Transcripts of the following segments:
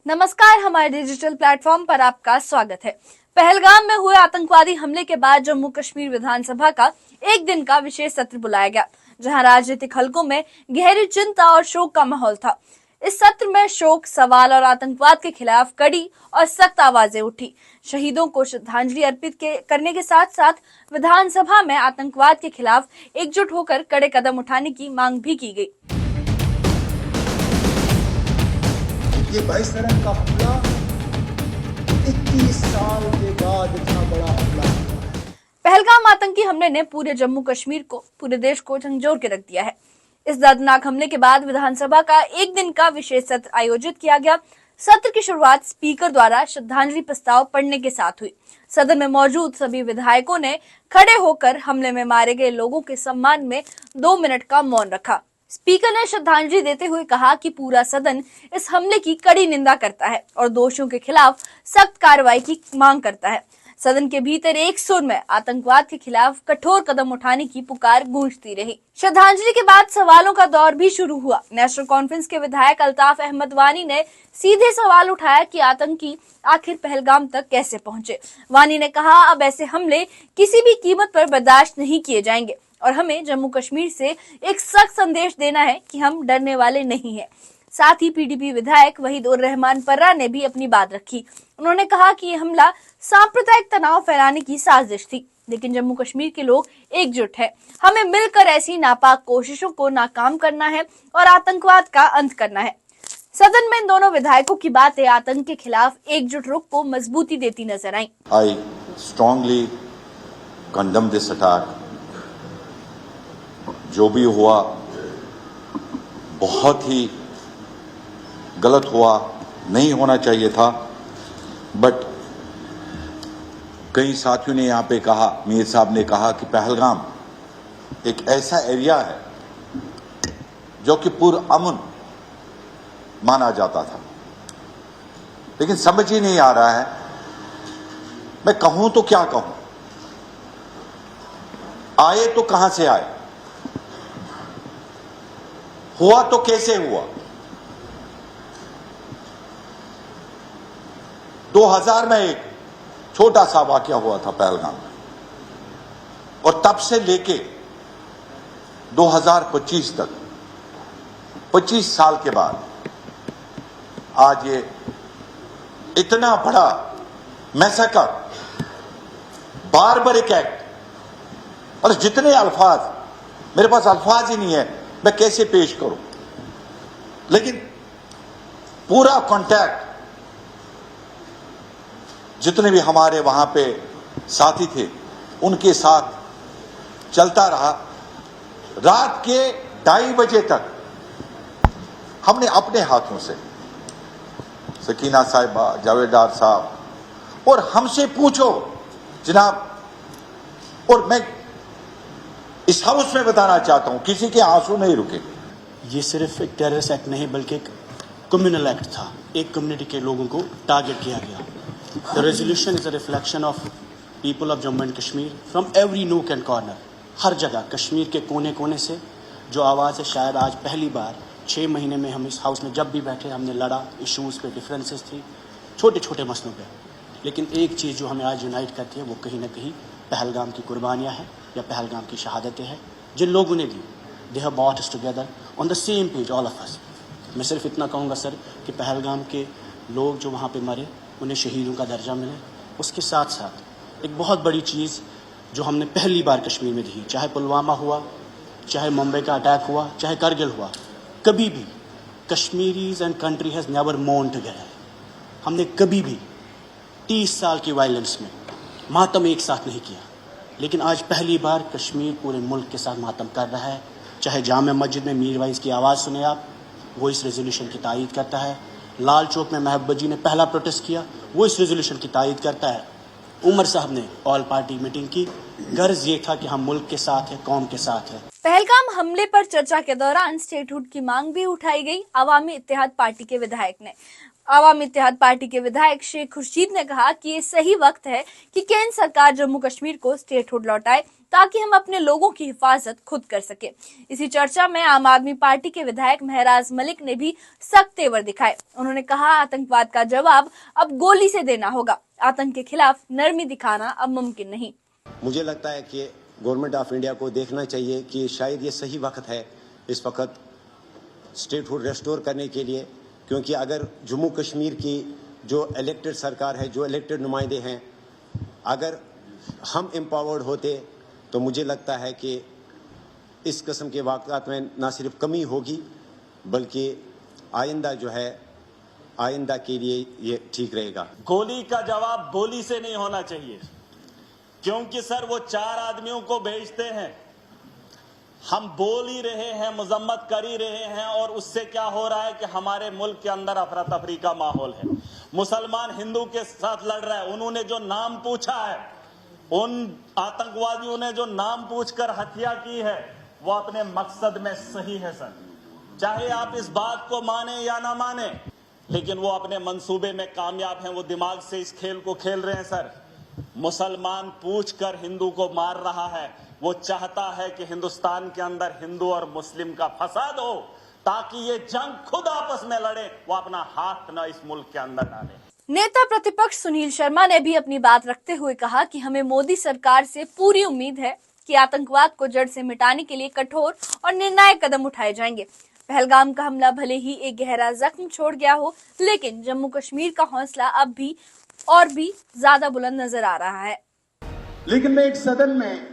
नमस्कार, हमारे digital platform पर आपका स्वागत है। पहलगाम में हुए आतंकवादी हमले के बाद जम्मू कश्मीर विधानसभा का एक दिन का विशेष सत्र बुलाया गया, जहां राजनीतिक हलकों में गहरी चिंता और शोक का माहौल था। इस सत्र में शोक, सवाल और आतंकवाद के खिलाफ कड़ी और सख्त आवाजें उठी। शहीदों को श्रद्धांजलि अर्पित करने के साथ साथ विधानसभा में आतंकवाद के खिलाफ एकजुट होकर कड़े कदम उठाने की मांग भी की गई। ये 22 रन का हमला 21 साल के बाद इतना बड़ा हमला हुआ है। पहलगाम आतंकी हमले ने पूरे जम्मू कश्मीर को, पूरे देश को झंझोर के रख दिया है। इस दर्दनाक हमले के बाद विधानसभा का एक दिन का विशेष सत्र आयोजित किया गया। सत्र की शुरुआत स्पीकर द्वारा श्रद्धांजलि प्रस्ताव पढ़ने के साथ हुई। सदन में मौजूद सभी विधायकों ने खड़े होकर हमले में मारे गए लोगों के सम्मान में 2 मिनट का मौन रखा। स्पीकर ने श्रद्धांजलि देते हुए कहा कि पूरा सदन इस हमले की कड़ी निंदा करता है और दोषियों के खिलाफ सख्त कार्रवाई की मांग करता है। सदन के भीतर एक सुर में आतंकवाद के खिलाफ कठोर कदम उठाने की पुकार गूंजती रही। श्रद्धांजलि के बाद सवालों का दौर भी शुरू हुआ। नेशनल कॉन्फ्रेंस के विधायक अल्ताफ अहमद वानी ने सीधे सवाल उठाया कि आतंकी आखिर पहलगाम तक कैसे पहुंचे। वानी ने कहा, अब ऐसे हमले किसी भी कीमत पर बर्दाश्त नहीं किए जाएंगे और हमें जम्मू कश्मीर से एक सख्त संदेश देना है कि हम डरने वाले नहीं हैं। साथ ही पीडीपी विधायक वहीद उर रहमान पर्रा ने भी अपनी बात रखी। उन्होंने कहा कि ये हमला सांप्रदायिक तनाव फैलाने की साजिश थी, लेकिन जम्मू कश्मीर के लोग एकजुट हैं। हमें मिलकर ऐसी नापाक कोशिशों को नाकाम करना है और आतंकवाद का अंत करना है। सदन में इन दोनों विधायकों की बातें आतंक के खिलाफ एकजुट रुख को मजबूती देती नजर आई। I strongly condemn this attack. जो भी हुआ बहुत ही गलत हुआ, नहीं होना चाहिए था। बट कई साथियों ने यहाँ पे कहा, मीर साहब ने कहा कि पहलगाम एक ऐसा एरिया है जो कि पूर्ण अमन माना जाता था, लेकिन समझ ही नहीं आ रहा है मैं कहूं तो क्या कहूं। आए तो कहां से आए, हुआ तो कैसे हुआ। 2000 में एक छोटा सा वाकया हुआ था पहलगाम में, और तब से लेके 2025 तक 25 साल के बाद आज ये इतना बड़ा मैसेकर, बारबरिक एक्ट, और जितने अल्फाज, मेरे पास अल्फाज ही नहीं है मैं कैसे पेश करूं। लेकिन पूरा कांटेक्ट जितने भी हमारे वहां पे साथी थे उनके साथ चलता रहा। रात के 2:30 बजे तक हमने अपने हाथों से सकीना साहिबा, जावेदार साहब, और हमसे पूछो जनाब, और मैं इस हाउस में बताना चाहता हूं किसी के आंसू नहीं रुके। ये सिर्फ एक टेररिस्ट एक्ट नहीं बल्कि एक कम्युनल एक्ट था। एक कम्युनिटी के लोगों को टारगेट किया गया। The resolution is a reflection of people of Jammu and Kashmir from every nook and corner. हर जगह कश्मीर के कोने कोने से जो आवाज़ है, शायद आज पहली बार 6 महीने में हम इस हाउस में जब भी बैठे हमने लड़ा, इशूज़ पे डिफरेंसेस थी, छोटे छोटे मसलों पे, लेकिन एक चीज़ जो हमें आज यूनाइट करती है वो कहीं ना कहीं पहलगाम की कुर्बानियाँ हैं या पहलगाम की शहादतें हैं जिन लोगों ने दी। They have brought us together on the same page, all of us. मैं सिर्फ इतना कहूँगा सर कि पहलगाम के लोग जो वहाँ पे मरे उन्हें शहीदों का दर्जा मिले। उसके साथ साथ एक बहुत बड़ी चीज़ जो हमने पहली बार कश्मीर में दी, चाहे पुलवामा हुआ, चाहे मुंबई का अटैक हुआ, चाहे करगिल हुआ, कभी भी Kashmiris and country has never मोर्न together. हमने कभी भी 30 साल की वायलेंस में मातम एक साथ नहीं किया, लेकिन आज पहली बार कश्मीर पूरे मुल्क के साथ मातम कर रहा है। चाहे जामा मस्जिद में मीर वाइज की आवाज़ सुने आप, वो इस रेजोल्यूशन की तायद करता है। लाल चौक में महबूबा जी ने पहला प्रोटेस्ट किया, वो इस रेजोल्यूशन की तायद करता है। उमर साहब ने ऑल पार्टी मीटिंग की, गर्ज ये था कि हम मुल्क के साथ हैं, कौम के साथ हैं। पहलगाम हमले पर चर्चा के दौरान स्टेटहुड की मांग भी उठाई गई। अवामी इत्तेहाद पार्टी के विधायक ने आवाम इत्तेहाद पार्टी के विधायक शेख खुर्शीद ने कहा कि ये सही वक्त है कि केंद्र सरकार जम्मू कश्मीर को स्टेटहुड लौटाए ताकि हम अपने लोगों की हिफाजत खुद कर सके। इसी चर्चा में आम आदमी पार्टी के विधायक महराज मलिक ने भी सख्त तेवर दिखाए। उन्होंने कहा, आतंकवाद का जवाब अब गोली से देना होगा, आतंक के खिलाफ नरमी दिखाना अब मुमकिन नहीं। मुझे लगता है कि गवर्नमेंट ऑफ इंडिया को देखना चाहिए कि शायद ये सही वक्त है इस वक्त स्टेटहुड रेस्टोर करने के लिए, क्योंकि अगर जम्मू कश्मीर की जो इलेक्टेड सरकार है, जो इलेक्टेड नुमाइंदे हैं, अगर हम एम्पावर्ड होते तो मुझे लगता है कि इस किस्म के वाक़ात में ना सिर्फ कमी होगी बल्कि आइंदा जो है आइंदा के लिए ये ठीक रहेगा। गोली का जवाब गोली से नहीं होना चाहिए, क्योंकि सर वो 4 आदमियों को भेजते हैं, हम बोल ही रहे हैं, मजम्मत कर ही रहे हैं, और उससे क्या हो रहा है कि हमारे मुल्क के अंदर अफरा तफरी का माहौल है। मुसलमान हिंदू के साथ लड़ रहा है, उन्होंने जो नाम पूछा है, उन आतंकवादियों ने जो नाम पूछकर हत्या की है, वो अपने मकसद में सही है सर, चाहे आप इस बात को माने या ना माने, लेकिन वो अपने मंसूबे में कामयाब हैं, वो दिमाग से इस खेल को खेल रहे हैं सर। मुसलमान पूछकर हिंदू को मार रहा है, वो चाहता है कि हिंदुस्तान के अंदर हिंदू और मुस्लिम का फसाद हो ताकि ये जंग खुद आपस में लड़े, वो अपना हाथ न इस मुल्क के अंदर डाले। नेता प्रतिपक्ष सुनील शर्मा ने भी अपनी बात रखते हुए कहा कि हमें मोदी सरकार से पूरी उम्मीद है कि आतंकवाद को जड़ से मिटाने के लिए कठोर और निर्णायक कदम उठाए जाएंगे। पहलगाम का हमला भले ही एक गहरा जख्म छोड़ गया हो, लेकिन जम्मू कश्मीर का हौसला अब भी और भी ज्यादा बुलंद नजर आ रहा है। लेकिन मैं एक सदन में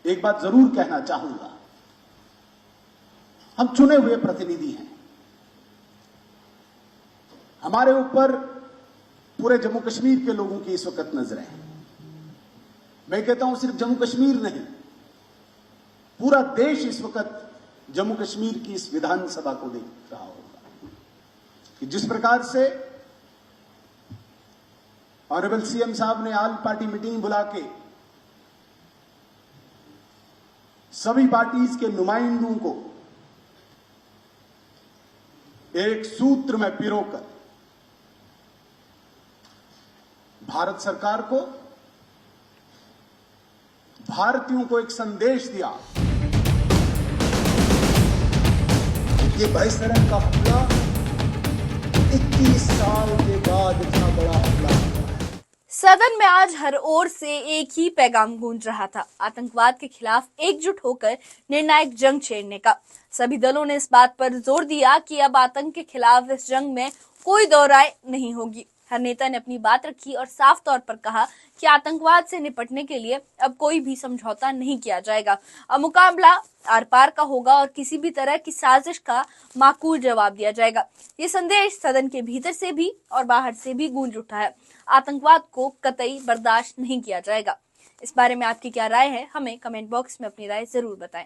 एक बात जरूर कहना चाहूंगा, हम चुने हुए प्रतिनिधि हैं, हमारे ऊपर पूरे जम्मू कश्मीर के लोगों की इस वक्त नजरें हैं। मैं कहता हूं सिर्फ जम्मू कश्मीर नहीं, पूरा देश इस वक्त जम्मू कश्मीर की इस विधानसभा को देख रहा होगा कि जिस प्रकार से ऑनरेबल सीएम साहब ने ऑल पार्टी मीटिंग बुला के सभी पार्टीज के नुमाइंदों को एक सूत्र में पिरोकर भारत सरकार को, भारतीयों को एक संदेश दिया। ये 22 रन का हमला 21 साल के बाद इतना बड़ा हमला। सदन में आज हर ओर से एक ही पैगाम गूंज रहा था, आतंकवाद के खिलाफ एकजुट होकर निर्णायक जंग छेड़ने का। सभी दलों ने इस बात पर जोर दिया कि अब आतंक के खिलाफ इस जंग में कोई दो राय नहीं होगी। हर नेता ने अपनी बात रखी और साफ तौर पर कहा कि आतंकवाद से निपटने के लिए अब कोई भी समझौता नहीं किया जाएगा। अब मुकाबला आर पार का होगा और किसी भी तरह की साजिश का माकूल जवाब दिया जाएगा। ये संदेश सदन के भीतर से भी और बाहर से भी गूंज उठा है। आतंकवाद को कतई बर्दाश्त नहीं किया जाएगा। इस बारे में आपकी क्या राय है, हमें कमेंट बॉक्स में अपनी राय जरूर बताएं।